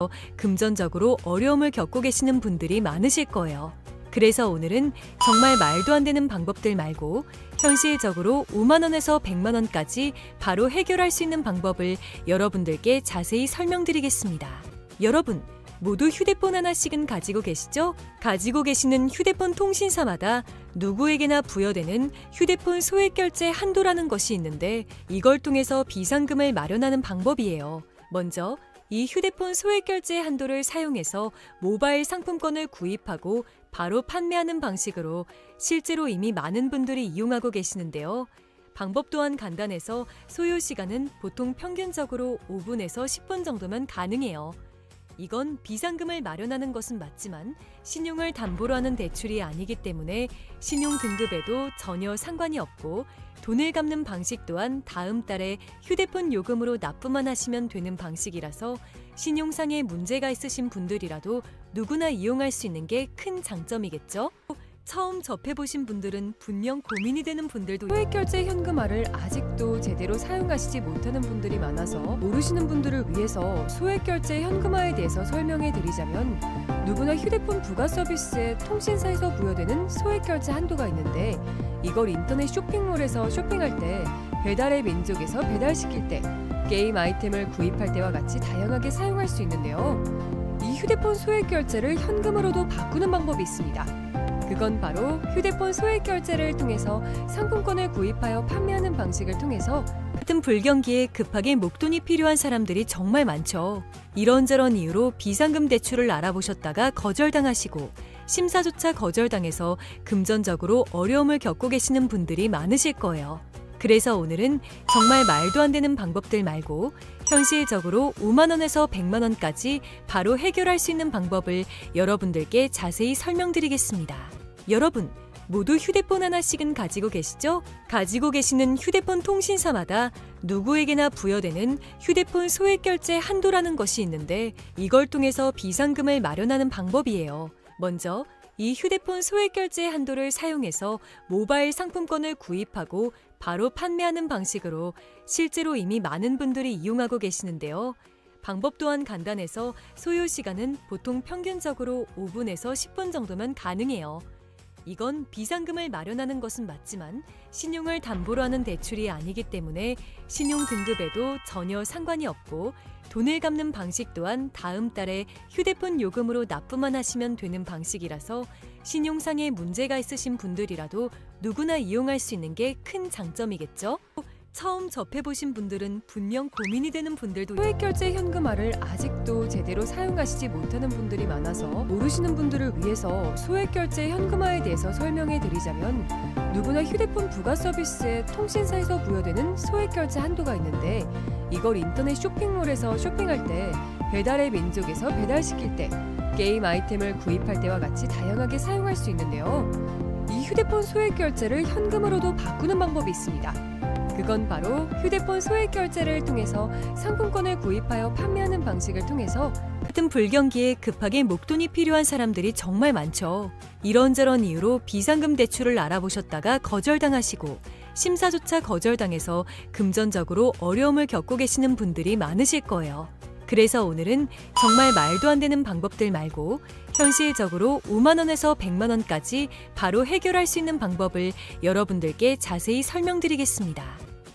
당해서 금전적으로 어려움을 겪고 계시는 분들이 많으실 거예요. 그래서 오늘은 정말 말도 안 되는 방법들 말고 현실적으로 5만 원에서 100만 원까지 바로 해결할 수 있는 방법을 여러분들께 자세히 설명드리겠습니다. 여러분, 모두 휴대폰 하나씩은 가지고 계시죠? 가지고 계시는 휴대폰 통신사마다 누구에게나 부여되는 휴대폰 소액결제 한도라는 것이 있는데 이걸 통해서 비상금을 마련하는 방법이에요. 먼저 이 휴대폰 소액결제 한도를 사용해서 모바일 상품권을 구입하고 바로 판매하는 방식으로 실제로 이미 많은 분들이 이용하고 계시는데요. 방법 또한 간단해서 소요 시간은 보통 평균적으로 5분에서 10분 정도면 가능해요. 이건 비상금을 마련하는 것은 맞지만 신용을 담보로 하는 대출이 아니기 때문에 신용 등급에도 전혀 상관이 없고 돈을 갚는 방식 또한 다음 달에 휴대폰 요금으로 납부만 하시면 되는 방식이라서 신용상의 문제가 있으신 분들이라도 누구나 이용할 수 있는 게 큰 장점이겠죠? 처음 접해보신 분들은 분명 고민이 되는 분들도 소액결제 현금화를 아직도 제대로 사용하시지 못하는 분들이 많아서 모르시는 분들을 위해서 소액결제 현금화에 대해서 설명해 드리자면 누구나 휴대폰 부가 서비스에 통신사에서 부여되는 소액결제 한도가 있는데 이걸 인터넷 쇼핑몰에서 쇼핑할 때 배달의 민족에서 배달시킬 때 게임 아이템을 구입할 때와 같이 다양하게 사용할 수 있는데요. 이 휴대폰 소액결제를 현금으로도 바꾸는 방법이 있습니다. 그건 바로 휴대폰 소액결제를 통해서 상품권을 구입하여 판매하는 방식을 통해서 같은 불경기에 급하게 목돈이 필요한 사람들이 정말 많죠. 이런저런 이유로 비상금 대출을 알아보셨다가 거절당하시고 심사조차 거절당해서 금전적으로 어려움을 겪고 계시는 분들이 많으실 거예요. 그래서 오늘은 정말 말도 안 되는 방법들 말고 현실적으로 5만 원에서 100만 원까지 바로 해결할 수 있는 방법을 여러분들께 자세히 설명드리겠습니다. 여러분, 모두 휴대폰 하나씩은 가지고 계시죠? 가지고 계시는 휴대폰 통신사마다 누구에게나 부여되는 휴대폰 소액결제 한도라는 것이 있는데 이걸 통해서 비상금을 마련하는 방법이에요. 먼저 이 휴대폰 소액결제 한도를 사용해서 모바일 상품권을 구입하고 바로 판매하는 방식으로 실제로 이미 많은 분들이 이용하고 계시는데요. 방법 또한 간단해서 소요 시간은 보통 평균적으로 5분에서 10분 정도면 가능해요. 이건 비상금을 마련하는 것은 맞지만 신용을 담보로 하는 대출이 아니기 때문에 신용 등급에도 전혀 상관이 없고 돈을 갚는 방식 또한 다음 달에 휴대폰 요금으로 납부만 하시면 되는 방식이라서 신용상의 문제가 있으신 분들이라도 누구나 이용할 수 있는 게 큰 장점이겠죠? 처음 접해보신 분들은 분명 고민이 되는 분들도 소액결제 현금화를 아직도 제대로 사용하시지 못하는 분들이 많아서 모르시는 분들을 위해서 소액결제 현금화에 대해서 설명해 드리자면 누구나 휴대폰 부가 서비스에 통신사에서 부여되는 소액결제 한도가 있는데 이걸 인터넷 쇼핑몰에서 쇼핑할 때 배달의 민족에서 배달시킬 때 게임 아이템을 구입할 때와 같이 다양하게 사용할 수 있는데요. 이 휴대폰 소액결제를 현금으로도 바꾸는 방법이 있습니다. 그건 바로 휴대폰 소액결제를 통해서 상품권을 구입하여 판매하는 방식을 통해서 같은 불경기에 급하게 목돈이 필요한 사람들이 정말 많죠. 이런저런 이유로 비상금 대출을 알아보셨다가 거절당하시고 심사조차 거절당해서 금전적으로 어려움을 겪고 계시는 분들이 많으실 거예요. 그래서 오늘은 정말 말도 안 되는 방법들 말고 현실적으로 5만 원에서 100만 원까지 바로 해결할 수 있는 방법을 여러분들께 자세히 설명드리겠습니다.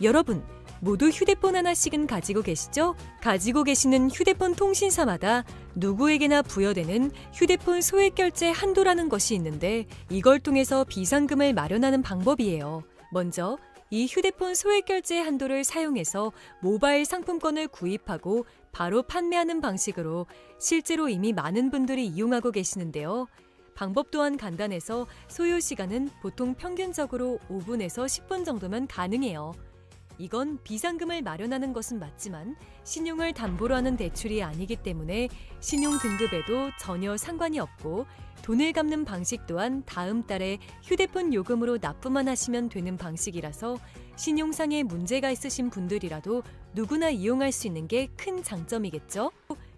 여러분, 모두 휴대폰 하나씩은 가지고 계시죠? 가지고 계시는 휴대폰 통신사마다 누구에게나 부여되는 휴대폰 소액결제 한도라는 것이 있는데 이걸 통해서 비상금을 마련하는 방법이에요. 먼저 이 휴대폰 소액결제 한도를 사용해서 모바일 상품권을 구입하고 바로 판매하는 방식으로 실제로 이미 많은 분들이 이용하고 계시는데요. 방법 또한 간단해서 소요 시간은 보통 평균적으로 5분에서 10분 정도면 가능해요. 이건 비상금을 마련하는 것은 맞지만 신용을 담보로 하는 대출이 아니기 때문에 신용 등급에도 전혀 상관이 없고 돈을 갚는 방식 또한 다음 달에 휴대폰 요금으로 납부만 하시면 되는 방식이라서 신용상의 문제가 있으신 분들이라도 누구나 이용할 수 있는 게 큰 장점이겠죠?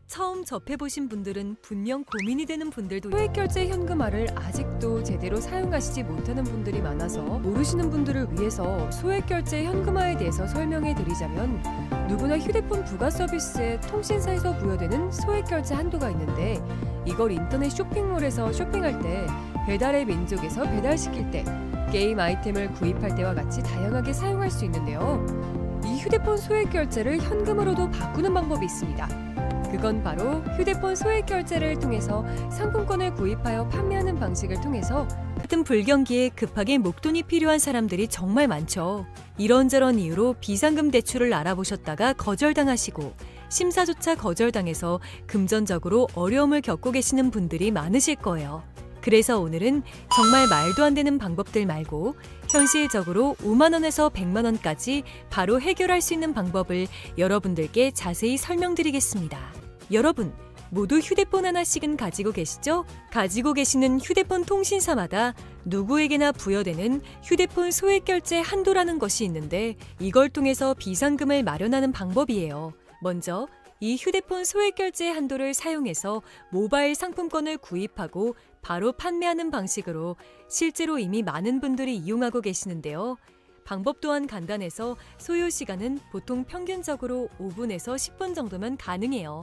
처음 접해보신 분들은 분명 고민이 되는 분들도 소액결제 현금화를 아직도 제대로 사용하시지 못하는 분들이 많아서 모르시는 분들을 위해서 소액결제 현금화에 대해서 설명해 드리자면, 누구나 휴대폰 부가 서비스에 통신사에서 부여되는 소액결제 한도가 있는데, 이걸 인터넷 쇼핑몰에서 쇼핑할 때, 배달의 민족에서 배달시킬 때, 게임 아이템을 구입할 때와 같이 다양하게 사용할 수 있는데요. 이 휴대폰 소액결제를 현금으로도 바꾸는 방법이 있습니다. 그건 바로 휴대폰 소액결제를 통해서 상품권을 구입하여 판매하는 방식을 통해서 같은 불경기에 급하게 목돈이 필요한 사람들이 정말 많죠. 이런저런 이유로 비상금 대출을 알아보셨다가 거절당하시고 심사조차 거절당해서 금전적으로 어려움을 겪고 계시는 분들이 많으실 거예요. 그래서 오늘은 정말 말도 안 되는 방법들 말고 현실적으로 5만 원에서 100만 원까지 바로 해결할 수 있는 방법을 여러분들께 자세히 설명드리겠습니다. 여러분, 모두 휴대폰 하나씩은 가지고 계시죠? 가지고 계시는 휴대폰 통신사마다 누구에게나 부여되는 휴대폰 소액결제 한도라는 것이 있는데, 이걸 통해서 비상금을 마련하는 방법이에요. 먼저 이 휴대폰 소액결제 한도를 사용해서 모바일 상품권을 구입하고 바로 판매하는 방식으로 실제로 이미 많은 분들이 이용하고 계시는데요. 방법 또한 간단해서 소요 시간은 보통 평균적으로 5분에서 10분 정도면 가능해요.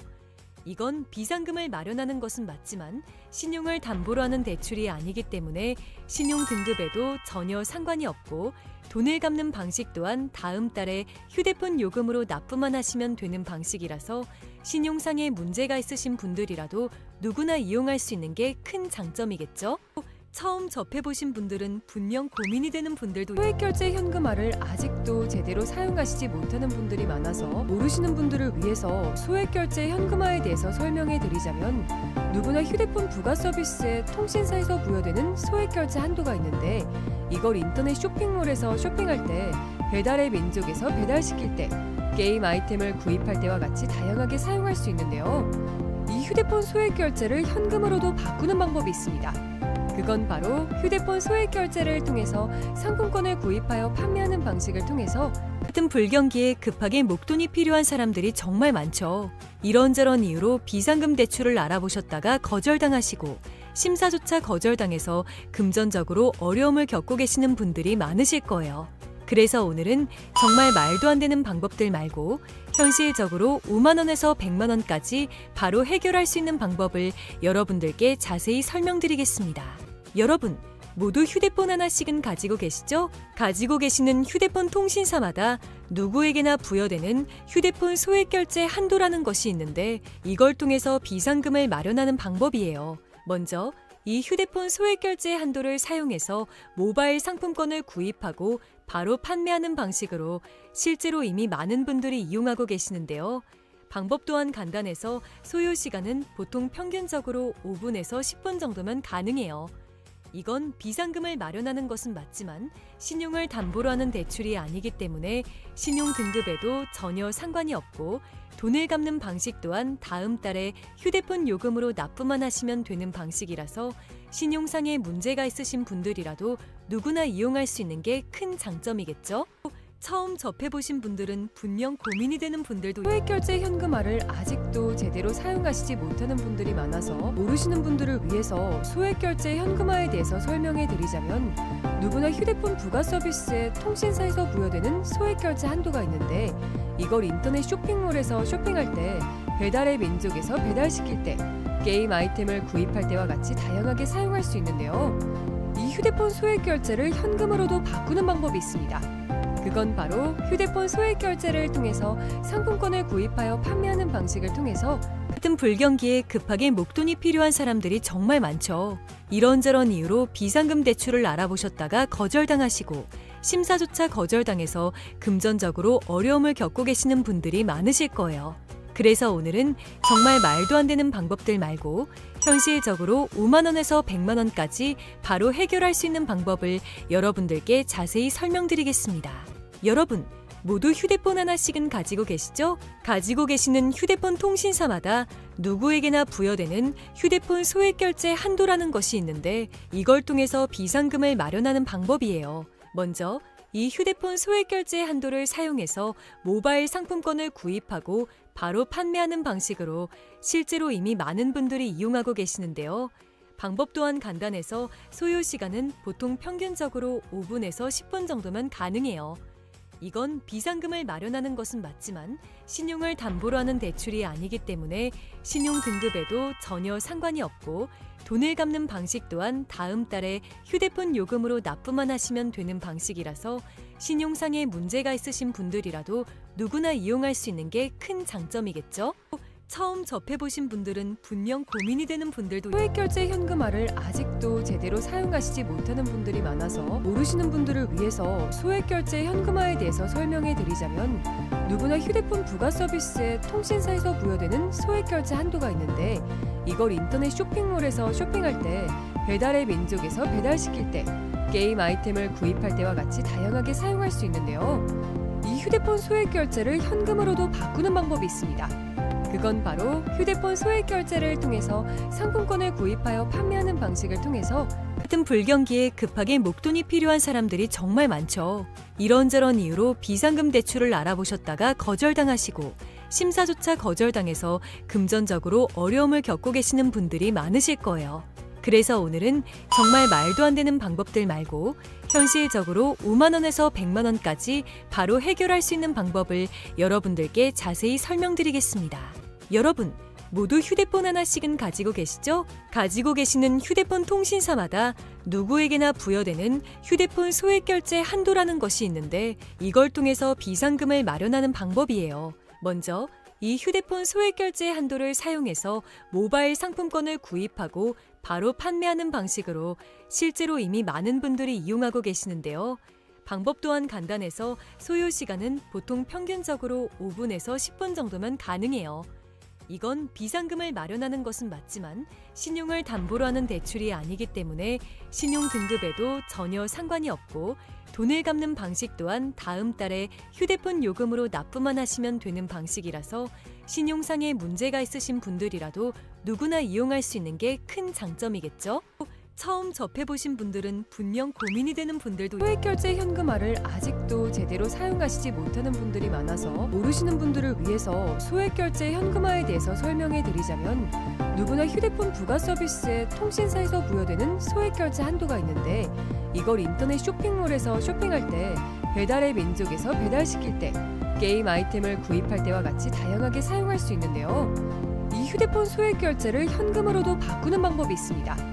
이건 비상금을 마련하는 것은 맞지만 신용을 담보로 하는 대출이 아니기 때문에 신용 등급에도 전혀 상관이 없고, 돈을 갚는 방식 또한 다음 달에 휴대폰 요금으로 납부만 하시면 되는 방식이라서 신용상의 문제가 있으신 분들이라도 누구나 이용할 수 있는 게 큰 장점이겠죠? 처음 접해보신 분들은 분명 고민이 되는 분들도 소액결제 현금화를 아직도 제대로 사용하시지 못하는 분들이 많아서 모르시는 분들을 위해서 소액결제 현금화에 대해서 설명해 드리자면, 누구나 휴대폰 부가 서비스에 통신사에서 부여되는 소액결제 한도가 있는데, 이걸 인터넷 쇼핑몰에서 쇼핑할 때, 배달의 민족에서 배달시킬 때, 게임 아이템을 구입할 때와 같이 다양하게 사용할 수 있는데요. 이 휴대폰 소액결제를 현금으로도 바꾸는 방법이 있습니다. 그건 바로 휴대폰 소액결제를 통해서 상품권을 구입하여 판매하는 방식을 통해서 같은 불경기에 급하게 목돈이 필요한 사람들이 정말 많죠. 이런저런 이유로 비상금 대출을 알아보셨다가 거절당하시고 심사조차 거절당해서 금전적으로 어려움을 겪고 계시는 분들이 많으실 거예요. 그래서 오늘은 정말 말도 안 되는 방법들 말고 현실적으로 5만 원에서 100만 원까지 바로 해결할 수 있는 방법을 여러분들께 자세히 설명드리겠습니다. 여러분, 모두 휴대폰 하나씩은 가지고 계시죠? 가지고 계시는 휴대폰 통신사마다 누구에게나 부여되는 휴대폰 소액결제 한도라는 것이 있는데, 이걸 통해서 비상금을 마련하는 방법이에요. 먼저 이 휴대폰 소액결제 한도를 사용해서 모바일 상품권을 구입하고 바로 판매하는 방식으로 실제로 이미 많은 분들이 이용하고 계시는데요. 방법 또한 간단해서 소요 시간은 보통 평균적으로 5분에서 10분 정도면 가능해요. 이건 비상금을 마련하는 것은 맞지만 신용을 담보로 하는 대출이 아니기 때문에 신용 등급에도 전혀 상관이 없고, 돈을 갚는 방식 또한 다음 달에 휴대폰 요금으로 납부만 하시면 되는 방식이라서 신용상의 문제가 있으신 분들이라도 누구나 이용할 수 있는 게 큰 장점이겠죠? 처음 접해보신 분들은 분명 고민이 되는 분들도 소액결제 현금화를 아직도 제대로 사용하시지 못하는 분들이 많아서 모르시는 분들을 위해서 소액결제 현금화에 대해서 설명해 드리자면, 누구나 휴대폰 부가 서비스에 통신사에서 부여되는 소액결제 한도가 있는데, 이걸 인터넷 쇼핑몰에서 쇼핑할 때, 배달의 민족에서 배달시킬 때, 게임 아이템을 구입할 때와 같이 다양하게 사용할 수 있는데요. 이 휴대폰 소액결제를 현금으로도 바꾸는 방법이 있습니다. 그건 바로 휴대폰 소액결제를 통해서 상품권을 구입하여 판매하는 방식을 통해서 같은 불경기에 급하게 목돈이 필요한 사람들이 정말 많죠. 이런저런 이유로 비상금 대출을 알아보셨다가 거절당하시고 심사조차 거절당해서 금전적으로 어려움을 겪고 계시는 분들이 많으실 거예요. 그래서 오늘은 정말 말도 안 되는 방법들 말고 현실적으로 5만 원에서 100만 원까지 바로 해결할 수 있는 방법을 여러분들께 자세히 설명드리겠습니다. 여러분, 모두 휴대폰 하나씩은 가지고 계시죠? 가지고 계시는 휴대폰 통신사마다 누구에게나 부여되는 휴대폰 소액결제 한도라는 것이 있는데, 이걸 통해서 비상금을 마련하는 방법이에요. 먼저 이 휴대폰 소액결제 한도를 사용해서 모바일 상품권을 구입하고 바로 판매하는 방식으로 실제로 이미 많은 분들이 이용하고 계시는데요. 방법 또한 간단해서 소요 시간은 보통 평균적으로 5분에서 10분 정도면 가능해요. 이건 비상금을 마련하는 것은 맞지만 신용을 담보로 하는 대출이 아니기 때문에 신용 등급에도 전혀 상관이 없고 돈을 갚는 방식 또한 다음 달에 휴대폰 요금으로 납부만 하시면 되는 방식이라서 신용상에 문제가 있으신 분들이라도 누구나 이용할 수 있는 게 큰 장점이겠죠? 처음 접해보신 분들은 분명 고민이 되는 분들도 소액결제 현금화를 아직도 제대로 사용하시지 못하는 분들이 많아서 모르시는 분들을 위해서 소액결제 현금화에 대해서 설명해 드리자면 누구나 휴대폰 부가 서비스에 통신사에서 부여되는 소액결제 한도가 있는데 이걸 인터넷 쇼핑몰에서 쇼핑할 때 배달의 민족에서 배달시킬 때 게임 아이템을 구입할 때와 같이 다양하게 사용할 수 있는데요. 이 휴대폰 소액결제를 현금으로도 바꾸는 방법이 있습니다. 그건 바로 휴대폰 소액결제를 통해서 상품권을 구입하여 판매하는 방식을 통해서 같은 불경기에 급하게 목돈이 필요한 사람들이 정말 많죠. 이런저런 이유로 비상금 대출을 알아보셨다가 거절당하시고 심사조차 거절당해서 금전적으로 어려움을 겪고 계시는 분들이 많으실 거예요. 그래서 오늘은 정말 말도 안 되는 방법들 말고 현실적으로 5만 원에서 100만 원까지 바로 해결할 수 있는 방법을 여러분들께 자세히 설명드리겠습니다. 여러분, 모두 휴대폰 하나씩은 가지고 계시죠? 가지고 계시는 휴대폰 통신사마다 누구에게나 부여되는 휴대폰 소액결제 한도라는 것이 있는데 이걸 통해서 비상금을 마련하는 방법이에요. 먼저 이 휴대폰 소액결제 한도를 사용해서 모바일 상품권을 구입하고 바로 판매하는 방식으로 실제로 이미 많은 분들이 이용하고 계시는데요. 방법 또한 간단해서 소요 시간은 보통 평균적으로 5분에서 10분 정도면 가능해요. 이건 비상금을 마련하는 것은 맞지만 신용을 담보로 하는 대출이 아니기 때문에 신용 등급에도 전혀 상관이 없고 돈을 갚는 방식 또한 다음 달에 휴대폰 요금으로 납부만 하시면 되는 방식이라서 신용상에 문제가 있으신 분들이라도 누구나 이용할 수 있는 게 큰 장점이겠죠? 처음 접해보신 분들은 분명 고민이 되는 분들도 소액결제 현금화를 아직도 제대로 사용하시지 못하는 분들이 많아서 모르시는 분들을 위해서 소액결제 현금화에 대해서 설명해 드리자면 누구나 휴대폰 부가 서비스에 통신사에서 부여되는 소액결제 한도가 있는데 이걸 인터넷 쇼핑몰에서 쇼핑할 때 배달의 민족에서 배달시킬 때 게임 아이템을 구입할 때와 같이 다양하게 사용할 수 있는데요. 이 휴대폰 소액결제를 현금으로도 바꾸는 방법이 있습니다.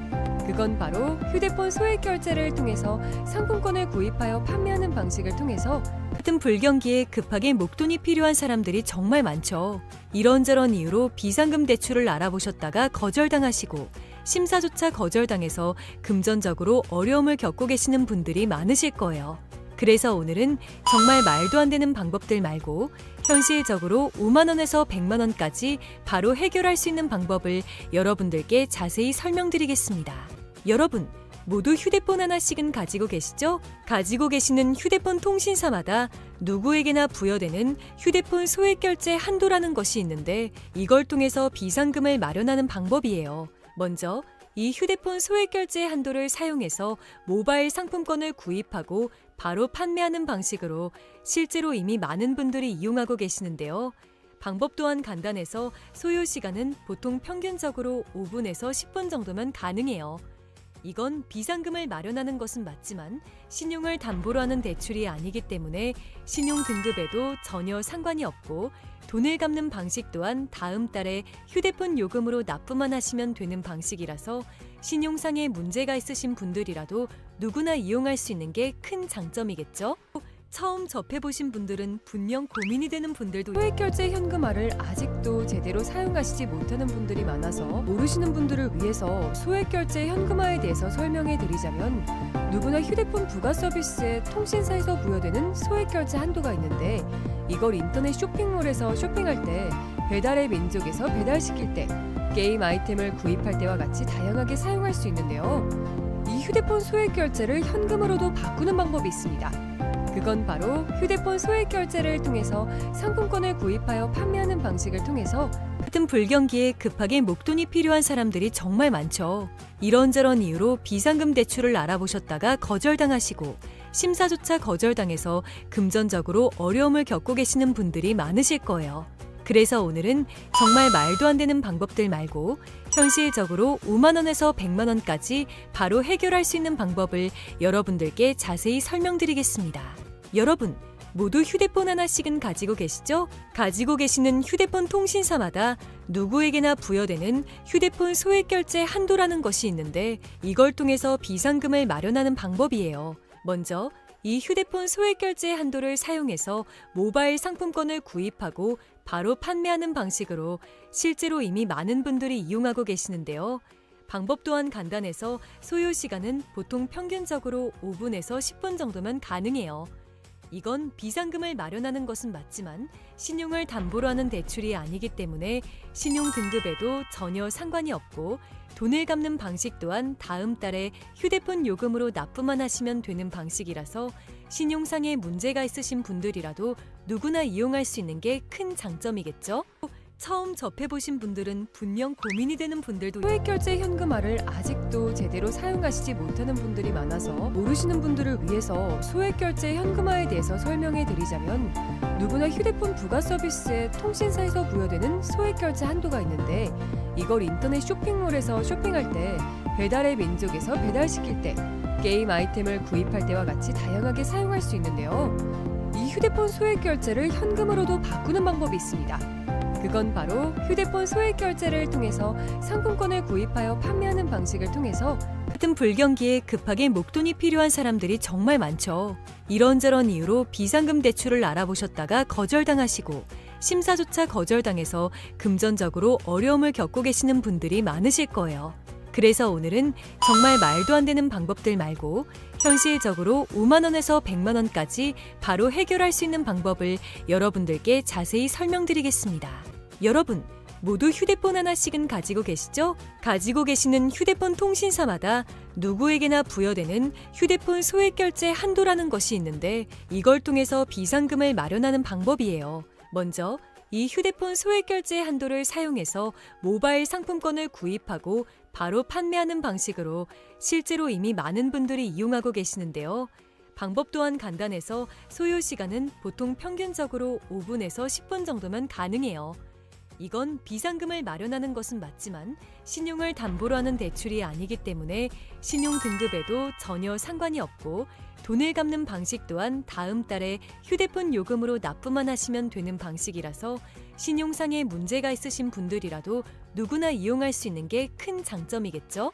그건 바로 휴대폰 소액결제를 통해서 상품권을 구입하여 판매하는 방식을 통해서 같은 불경기에 급하게 목돈이 필요한 사람들이 정말 많죠. 이런저런 이유로 비상금 대출을 알아보셨다가 거절당하시고 심사조차 거절당해서 금전적으로 어려움을 겪고 계시는 분들이 많으실 거예요. 그래서 오늘은 정말 말도 안 되는 방법들 말고 현실적으로 5만 원에서 100만 원까지 바로 해결할 수 있는 방법을 여러분들께 자세히 설명드리겠습니다. 여러분, 모두 휴대폰 하나씩은 가지고 계시죠? 가지고 계시는 휴대폰 통신사마다 누구에게나 부여되는 휴대폰 소액결제 한도라는 것이 있는데 이걸 통해서 비상금을 마련하는 방법이에요. 먼저 이 휴대폰 소액결제 한도를 사용해서 모바일 상품권을 구입하고 바로 판매하는 방식으로 실제로 이미 많은 분들이 이용하고 계시는데요. 방법 또한 간단해서 소요 시간은 보통 평균적으로 5분에서 10분 정도면 가능해요. 이건 비상금을 마련하는 것은 맞지만 신용을 담보로 하는 대출이 아니기 때문에 신용 등급에도 전혀 상관이 없고 돈을 갚는 방식 또한 다음 달에 휴대폰 요금으로 납부만 하시면 되는 방식이라서 신용상에 문제가 있으신 분들이라도 누구나 이용할 수 있는 게 큰 장점이겠죠? 처음 접해보신 분들은 분명 고민이 되는 분들도 소액결제 현금화를 아직도 제대로 사용하시지 못하는 분들이 많아서 모르시는 분들을 위해서 소액결제 현금화에 대해서 설명해 드리자면 누구나 휴대폰 부가 서비스에 통신사에서 부여되는 소액결제 한도가 있는데 이걸 인터넷 쇼핑몰에서 쇼핑할 때 배달의 민족에서 배달시킬 때 게임 아이템을 구입할 때와 같이 다양하게 사용할 수 있는데요. 이 휴대폰 소액결제를 현금으로도 바꾸는 방법이 있습니다. 그건 바로 휴대폰 소액결제를 통해서 상품권을 구입하여 판매하는 방식을 통해서 같은 불경기에 급하게 목돈이 필요한 사람들이 정말 많죠. 이런저런 이유로 비상금 대출을 알아보셨다가 거절당하시고 심사조차 거절당해서 금전적으로 어려움을 겪고 계시는 분들이 많으실 거예요. 그래서 오늘은 정말 말도 안 되는 방법들 말고 현실적으로 5만 원에서 100만 원까지 바로 해결할 수 있는 방법을 여러분들께 자세히 설명드리겠습니다. 여러분, 모두 휴대폰 하나씩은 가지고 계시죠? 가지고 계시는 휴대폰 통신사마다 누구에게나 부여되는 휴대폰 소액결제 한도라는 것이 있는데 이걸 통해서 비상금을 마련하는 방법이에요. 먼저 이 휴대폰 소액결제 한도를 사용해서 모바일 상품권을 구입하고 바로 판매하는 방식으로 실제로 이미 많은 분들이 이용하고 계시는데요. 방법 또한 간단해서 소요 시간은 보통 평균적으로 5분에서 10분 정도면 가능해요. 이건 비상금을 마련하는 것은 맞지만 신용을 담보로 하는 대출이 아니기 때문에 신용 등급에도 전혀 상관이 없고 돈을 갚는 방식 또한 다음 달에 휴대폰 요금으로 납부만 하시면 되는 방식이라서 신용상에 문제가 있으신 분들이라도 누구나 이용할 수 있는 게 큰 장점이겠죠? 처음 접해보신 분들은 분명 고민이 되는 분들도 소액결제 현금화를 아직도 제대로 사용하시지 못하는 분들이 많아서 모르시는 분들을 위해서 소액결제 현금화에 대해서 설명해 드리자면 누구나 휴대폰 부가 서비스에 통신사에서 부여되는 소액결제 한도가 있는데 이걸 인터넷 쇼핑몰에서 쇼핑할 때 배달의 민족에서 배달시킬 때 게임 아이템을 구입할 때와 같이 다양하게 사용할 수 있는데요. 이 휴대폰 소액결제를 현금으로도 바꾸는 방법이 있습니다. 그건 바로 휴대폰 소액결제를 통해서 상품권을 구입하여 판매하는 방식을 통해서 같은 불경기에 급하게 목돈이 필요한 사람들이 정말 많죠. 이런저런 이유로 비상금 대출을 알아보셨다가 거절당하시고 심사조차 거절당해서 금전적으로 어려움을 겪고 계시는 분들이 많으실 거예요. 그래서 오늘은 정말 말도 안 되는 방법들 말고 현실적으로 5만 원에서 100만 원까지 바로 해결할 수 있는 방법을 여러분들께 자세히 설명드리겠습니다. 여러분, 모두 휴대폰 하나씩은 가지고 계시죠? 가지고 계시는 휴대폰 통신사마다 누구에게나 부여되는 휴대폰 소액결제 한도라는 것이 있는데 이걸 통해서 비상금을 마련하는 방법이에요. 먼저 이 휴대폰 소액결제 한도를 사용해서 모바일 상품권을 구입하고 바로 판매하는 방식으로 실제로 이미 많은 분들이 이용하고 계시는데요. 방법 또한 간단해서 소요 시간은 보통 평균적으로 5분에서 10분 정도면 가능해요. 이건 비상금을 마련하는 것은 맞지만 신용을 담보로 하는 대출이 아니기 때문에 신용 등급에도 전혀 상관이 없고 돈을 갚는 방식 또한 다음 달에 휴대폰 요금으로 납부만 하시면 되는 방식이라서 신용상에 문제가 있으신 분들이라도 누구나 이용할 수 있는 게 큰 장점이겠죠?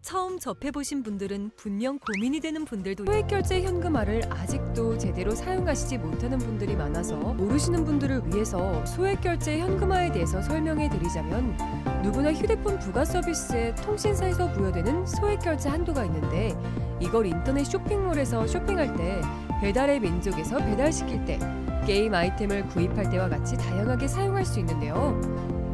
처음 접해보신 분들은 분명 고민이 되는 분들도 소액결제 현금화를 아직도 제대로 사용하시지 못하는 분들이 많아서 모르시는 분들을 위해서 소액결제 현금화에 대해서 설명해 드리자면 누구나 휴대폰 부가 서비스에 통신사에서 부여되는 소액결제 한도가 있는데 이걸 인터넷 쇼핑몰에서 쇼핑할 때 배달의 민족에서 배달시킬 때 게임 아이템을 구입할 때와 같이 다양하게 사용할 수 있는데요.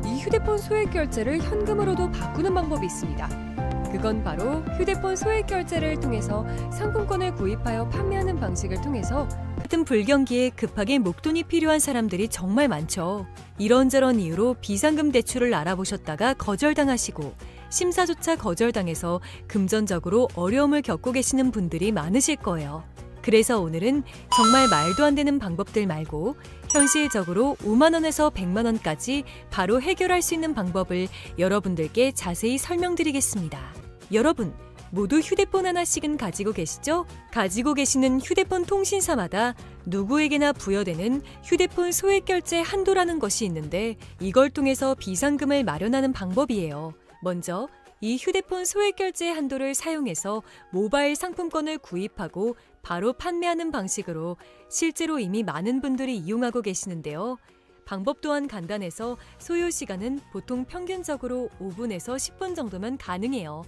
이 휴대폰 소액결제를 현금으로도 바꾸는 방법이 있습니다. 그건 바로 휴대폰 소액결제를 통해서 상품권을 구입하여 판매하는 방식을 통해서 같은 불경기에 급하게 목돈이 필요한 사람들이 정말 많죠. 이런저런 이유로 비상금 대출을 알아보셨다가 거절당하시고 심사조차 거절당해서 금전적으로 어려움을 겪고 계시는 분들이 많으실 거예요. 그래서 오늘은 정말 말도 안 되는 방법들 말고 현실적으로 5만 원에서 100만 원까지 바로 해결할 수 있는 방법을 여러분들께 자세히 설명드리겠습니다. 여러분, 모두 휴대폰 하나씩은 가지고 계시죠? 가지고 계시는 휴대폰 통신사마다 누구에게나 부여되는 휴대폰 소액결제 한도라는 것이 있는데 이걸 통해서 비상금을 마련하는 방법이에요. 먼저 이 휴대폰 소액결제 한도를 사용해서 모바일 상품권을 구입하고 바로 판매하는 방식으로 실제로 이미 많은 분들이 이용하고 계시는데요. 방법 또한 간단해서 소요 시간은 보통 평균적으로 5분에서 10분 정도면 가능해요.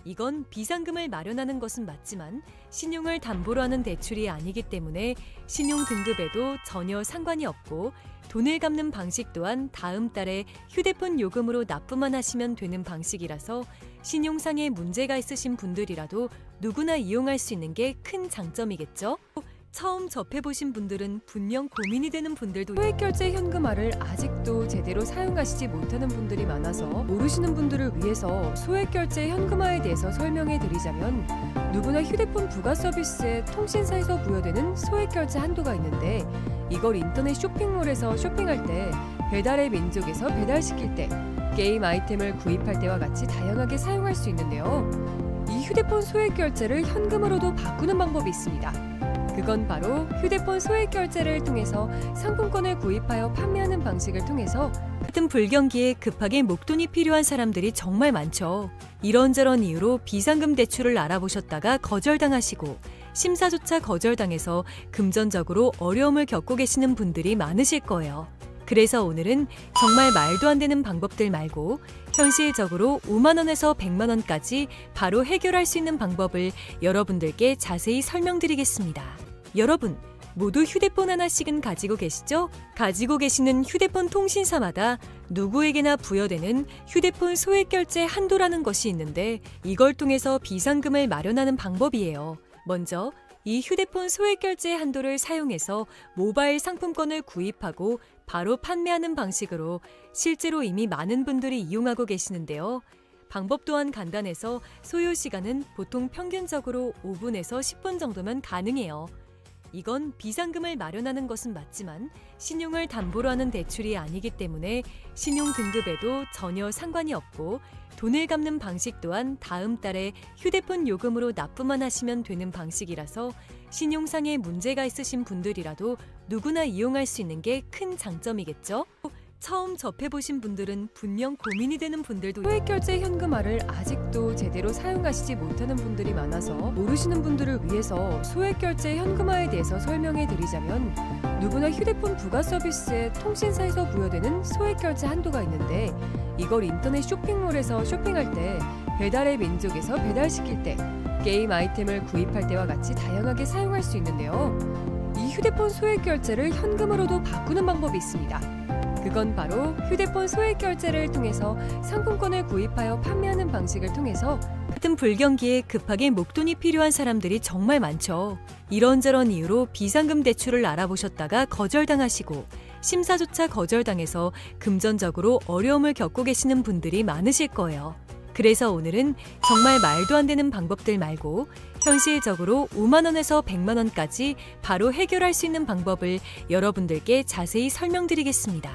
이건 비상금을 마련하는 것은 맞지만 신용을 담보로 하는 대출이 아니기 때문에 신용 등급에도 전혀 상관이 없고 돈을 갚는 방식 또한 다음 달에 휴대폰 요금으로 납부만 하시면 되는 방식이라서 신용상에 문제가 있으신 분들이라도 누구나 이용할 수 있는 게 큰 장점이겠죠? 처음 접해보신 분들은 분명 고민이 되는 분들도 소액결제 현금화를 아직도 제대로 사용하시지 못하는 분들이 많아서 모르시는 분들을 위해서 소액결제 현금화에 대해서 설명해 드리자면 누구나 휴대폰 부가 서비스에 통신사에서 부여되는 소액결제 한도가 있는데 이걸 인터넷 쇼핑몰에서 쇼핑할 때 배달의 민족에서 배달시킬 때, 게임 아이템을 구입할 때와 같이 다양하게 사용할 수 있는데요. 이 휴대폰 소액 결제를 현금으로도 바꾸는 방법이 있습니다. 그건 바로 휴대폰 소액 결제를 통해서 상품권을 구입하여 판매하는 방식을 통해서 같은 불경기에 급하게 목돈이 필요한 사람들이 정말 많죠. 이런저런 이유로 비상금 대출을 알아보셨다가 거절당하시고 심사조차 거절당해서 금전적으로 어려움을 겪고 계시는 분들이 많으실 거예요. 그래서 오늘은 정말 말도 안 되는 방법들 말고 현실적으로 5만 원에서 100만 원까지 바로 해결할 수 있는 방법을 여러분들께 자세히 설명드리겠습니다. 여러분, 모두 휴대폰 하나씩은 가지고 계시죠? 가지고 계시는 휴대폰 통신사마다 누구에게나 부여되는 휴대폰 소액 결제 한도라는 것이 있는데 이걸 통해서 비상금을 마련하는 방법이에요. 먼저 이 휴대폰 소액 결제 한도를 사용해서 모바일 상품권을 구입하고 바로 판매하는 방식으로 실제로 이미 많은 분들이 이용하고 계시는데요. 방법 또한 간단해서 소요 시간은 보통 평균적으로 5분에서 10분 정도면 가능해요. 이건 비상금을 마련하는 것은 맞지만 신용을 담보로 하는 대출이 아니기 때문에 신용 등급에도 전혀 상관이 없고 돈을 갚는 방식 또한 다음 달에 휴대폰 요금으로 납부만 하시면 되는 방식이라서 신용상의 문제가 있으신 분들이라도 누구나 이용할 수 있는 게 큰 장점이겠죠? 처음 접해보신 분들은 분명 고민이 되는 분들도 소액 결제 현금화를 아직도 제대로 사용하시지 못하는 분들이 많아서 모르시는 분들을 위해서 소액 결제 현금화에 대해서 설명해 드리자면 누구나 휴대폰 부가 서비스에 통신사에서 부여되는 소액 결제 한도가 있는데 이걸 인터넷 쇼핑몰에서 쇼핑할 때, 배달의 민족에서 배달시킬 때, 게임 아이템을 구입할 때와 같이 다양하게 사용할 수 있는데요. 이 휴대폰 소액 결제를 현금으로도 바꾸는 방법이 있습니다. 그건 바로 휴대폰 소액 결제를 통해서 상품권을 구입하여 판매하는 방식을 통해서 같은 불경기에 급하게 목돈이 필요한 사람들이 정말 많죠. 이런저런 이유로 비상금 대출을 알아보셨다가 거절당하시고 심사조차 거절당해서 금전적으로 어려움을 겪고 계시는 분들이 많으실 거예요. 그래서 오늘은 정말 말도 안 되는 방법들 말고 현실적으로 5만 원에서 100만 원까지 바로 해결할 수 있는 방법을 여러분들께 자세히 설명드리겠습니다.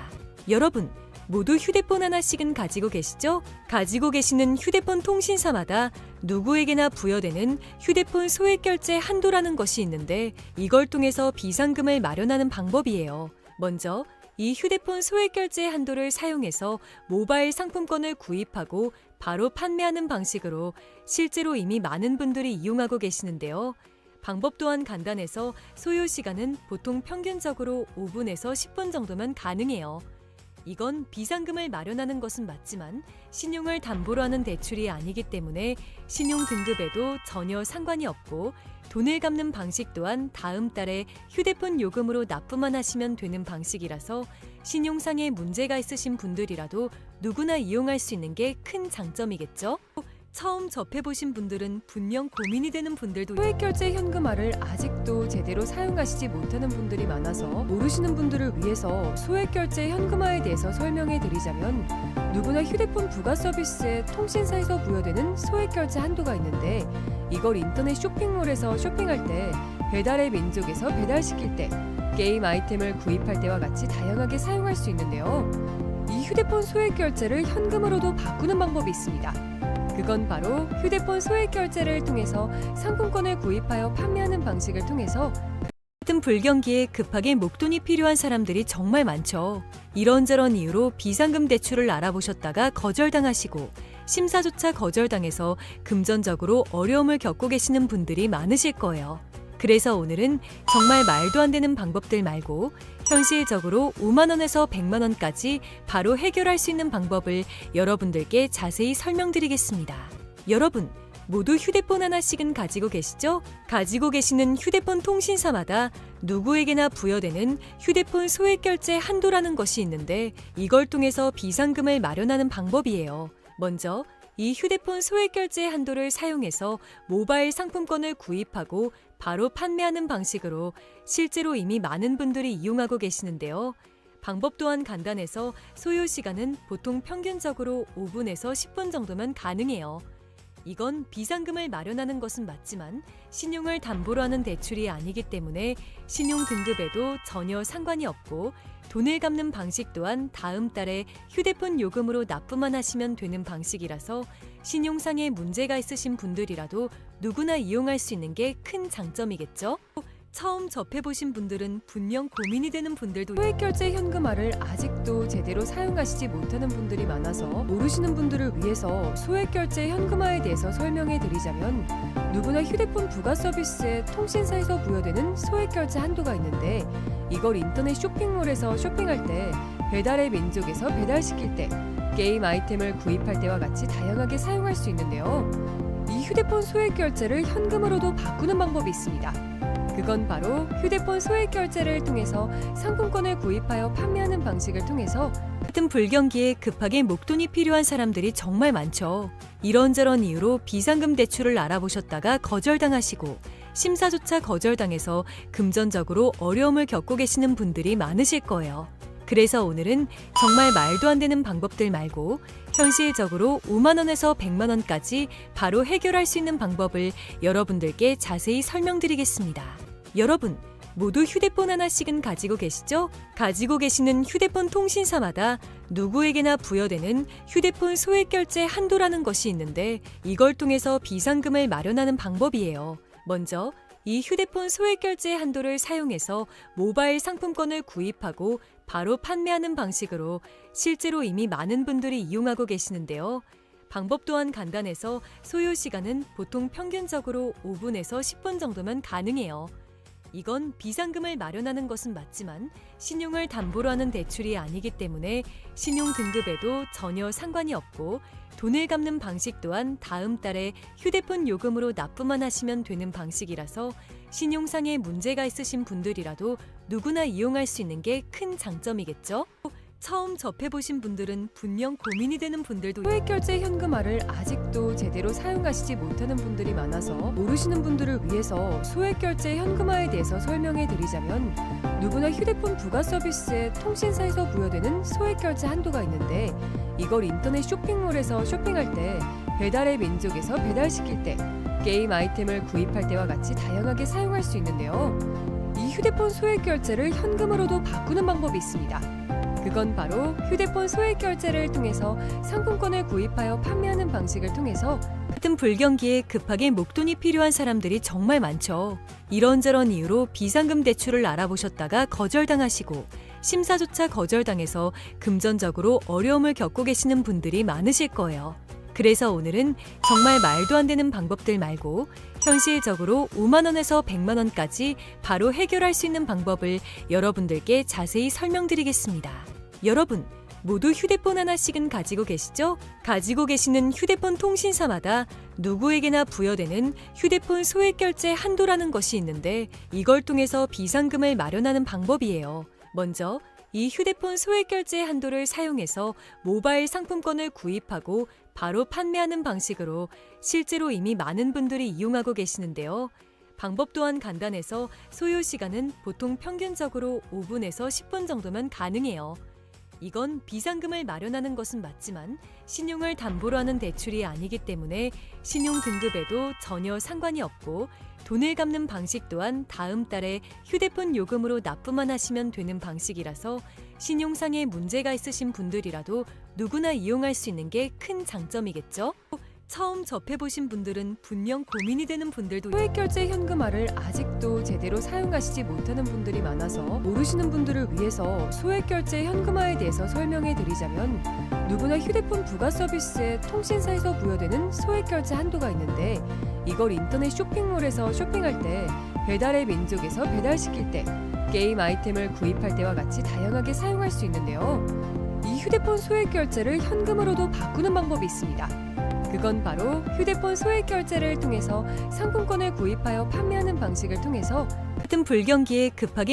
여러분, 모두 휴대폰 하나씩은 가지고 계시죠? 가지고 계시는 휴대폰 통신사마다 누구에게나 부여되는 휴대폰 소액 결제 한도라는 것이 있는데 이걸 통해서 비상금을 마련하는 방법이에요. 먼저 이 휴대폰 소액 결제 한도를 사용해서 모바일 상품권을 구입하고 바로 판매하는 방식으로 실제로 이미 많은 분들이 이용하고 계시는데요. 방법 또한 간단해서 소요 시간은 보통 평균적으로 5분에서 10분 정도면 가능해요. 이건 비상금을 마련하는 것은 맞지만 신용을 담보로 하는 대출이 아니기 때문에 신용 등급에도 전혀 상관이 없고 돈을 갚는 방식 또한 다음 달에 휴대폰 요금으로 납부만 하시면 되는 방식이라서 신용상의 문제가 있으신 분들이라도 누구나 이용할 수 있는 게 큰 장점이겠죠? 처음 접해보신 분들은 분명 고민이 되는 분들도 소액 결제 현금화를 아직도 제대로 사용하시지 못하는 분들이 많아서 모르시는 분들을 위해서 소액 결제 현금화에 대해서 설명해 드리자면 누구나 휴대폰 부가 서비스에 통신사에서 부여되는 소액 결제 한도가 있는데 이걸 인터넷 쇼핑몰에서 쇼핑할 때, 배달의 민족에서 배달시킬 때, 게임 아이템을 구입할 때와 같이 다양하게 사용할 수 있는데요. 이 휴대폰 소액 결제를 현금으로도 바꾸는 방법이 있습니다. 그건 바로 휴대폰 소액 결제를 통해서 상품권을 구입하여 판매하는 방식을 통해서 같은 불경기에 급하게 목돈이 필요한 사람들이 정말 많죠. 이런저런 이유로 비상금 대출을 알아보셨다가 거절당하시고 심사조차 거절당해서 금전적으로 어려움을 겪고 계시는 분들이 많으실 거예요. 그래서 오늘은 정말 말도 안 되는 방법들 말고 현실적으로 5만 원에서 100만 원까지 바로 해결할 수 있는 방법을 여러분들께 자세히 설명드리겠습니다. 여러분, 모두 휴대폰 하나씩은 가지고 계시죠? 가지고 계시는 휴대폰 통신사마다 누구에게나 부여되는 휴대폰 소액 결제 한도라는 것이 있는데 이걸 통해서 비상금을 마련하는 방법이에요. 먼저 이 휴대폰 소액 결제 한도를 사용해서 모바일 상품권을 구입하고 바로 판매하는 방식으로 실제로 이미 많은 분들이 이용하고 계시는데요. 방법 또한 간단해서 소요 시간은 보통 평균적으로 5분에서 10분 정도면 가능해요. 이건 비상금을 마련하는 것은 맞지만 신용을 담보로 하는 대출이 아니기 때문에 신용 등급에도 전혀 상관이 없고 돈을 갚는 방식 또한 다음 달에 휴대폰 요금으로 납부만 하시면 되는 방식이라서 신용상에 문제가 있으신 분들이라도 누구나 이용할 수 있는 게 큰 장점이겠죠? 처음 접해보신 분들은 분명 고민이 되는 분들도 소액결제 현금화를 아직도 제대로 사용하시지 못하는 분들이 많아서 모르시는 분들을 위해서 소액결제 현금화에 대해서 설명해 드리자면 누구나 휴대폰 부가 서비스에 통신사에서 부여되는 소액결제 한도가 있는데 이걸 인터넷 쇼핑몰에서 쇼핑할 때 배달의 민족에서 배달시킬 때 게임 아이템을 구입할 때와 같이 다양하게 사용할 수 있는데요. 이 휴대폰 소액결제를 현금으로도 바꾸는 방법이 있습니다. 그건 바로 휴대폰 소액결제를 통해서 상품권을 구입하여 판매하는 방식을 통해서 같은 불경기에 급하게 목돈이 필요한 사람들이 정말 많죠. 이런저런 이유로 비상금 대출을 알아보셨다가 거절당하시고 심사조차 거절당해서 금전적으로 어려움을 겪고 계시는 분들이 많으실 거예요. 그래서 오늘은 정말 말도 안 되는 방법들 말고 현실적으로 5만 원에서 100만 원까지 바로 해결할 수 있는 방법을 여러분들께 자세히 설명드리겠습니다. 여러분, 모두 휴대폰 하나씩은 가지고 계시죠? 가지고 계시는 휴대폰 통신사마다 누구에게나 부여되는 휴대폰 소액결제 한도라는 것이 있는데 이걸 통해서 비상금을 마련하는 방법이에요. 먼저 이 휴대폰 소액결제 한도를 사용해서 모바일 상품권을 구입하고 바로 판매하는 방식으로 실제로 이미 많은 분들이 이용하고 계시는데요. 방법 또한 간단해서 소요 시간은 보통 평균적으로 5분에서 10분 정도면 가능해요. 이건 비상금을 마련하는 것은 맞지만 신용을 담보로 하는 대출이 아니기 때문에 신용 등급에도 전혀 상관이 없고 돈을 갚는 방식 또한 다음 달에 휴대폰 요금으로 납부만 하시면 되는 방식이라서 신용상에 문제가 있으신 분들이라도 누구나 이용할 수 있는 게 큰 장점이겠죠? 처음 접해보신 분들은 분명 고민이 되는 분들도 소액결제 현금화를 아직도 제대로 사용하시지 못하는 분들이 많아서 모르시는 분들을 위해서 소액결제 현금화에 대해서 설명해 드리자면 누구나 휴대폰 부가 서비스에 통신사에서 부여되는 소액결제 한도가 있는데 이걸 인터넷 쇼핑몰에서 쇼핑할 때 배달의 민족에서 배달시킬 때 게임 아이템을 구입할 때와 같이 다양하게 사용할 수 있는데요. 이 휴대폰 소액결제를 현금으로도 바꾸는 방법이 있습니다. 그건 바로 휴대폰 소액결제를 통해서 상품권을 구입하여 판매하는 방식을 통해서 같은 불경기에 급하게 목돈이 필요한 사람들이 정말 많죠. 이런저런 이유로 비상금 대출을 알아보셨다가 거절당하시고 심사조차 거절당해서 금전적으로 어려움을 겪고 계시는 분들이 많으실 거예요. 그래서 오늘은 정말 말도 안 되는 방법들 말고 현실적으로 5만 원에서 100만 원까지 바로 해결할 수 있는 방법을 여러분들께 자세히 설명드리겠습니다. 여러분, 모두 휴대폰 하나씩은 가지고 계시죠? 가지고 계시는 휴대폰 통신사마다 누구에게나 부여되는 휴대폰 소액결제 한도라는 것이 있는데 이걸 통해서 비상금을 마련하는 방법이에요. 먼저 이 휴대폰 소액결제 한도를 사용해서 모바일 상품권을 구입하고 바로 판매하는 방식으로 실제로 이미 많은 분들이 이용하고 계시는데요. 방법 또한 간단해서 소요 시간은 보통 평균적으로 5분에서 10분 정도면 가능해요. 이건 비상금을 마련하는 것은 맞지만 신용을 담보로 하는 대출이 아니기 때문에 신용 등급에도 전혀 상관이 없고 돈을 갚는 방식 또한 다음 달에 휴대폰 요금으로 납부만 하시면 되는 방식이라서 신용상에 문제가 있으신 분들이라도 누구나 이용할 수 있는 게 큰 장점이겠죠? 처음 접해보신 분들은 분명 고민이 되는 분들도 소액결제 현금화를 아직도 제대로 사용하시지 못하는 분들이 많아서 모르시는 분들을 위해서 소액결제 현금화에 대해서 설명해 드리자면 누구나 휴대폰 부가 서비스에 통신사에서 부여되는 소액결제 한도가 있는데 이걸 인터넷 쇼핑몰에서 쇼핑할 때 배달의 민족에서 배달시킬 때 게임 아이템을 구입할 때와 같이 다양하게 사용할 수 있는데요. 이 휴대폰 소액결제를 현금으로도 바꾸는 방법이 있습니다. 그건 바로 휴대폰 소액결제를 통해서 상품권을 구입하여 판매하는 방식을 통해서 같은 불경기에 급하게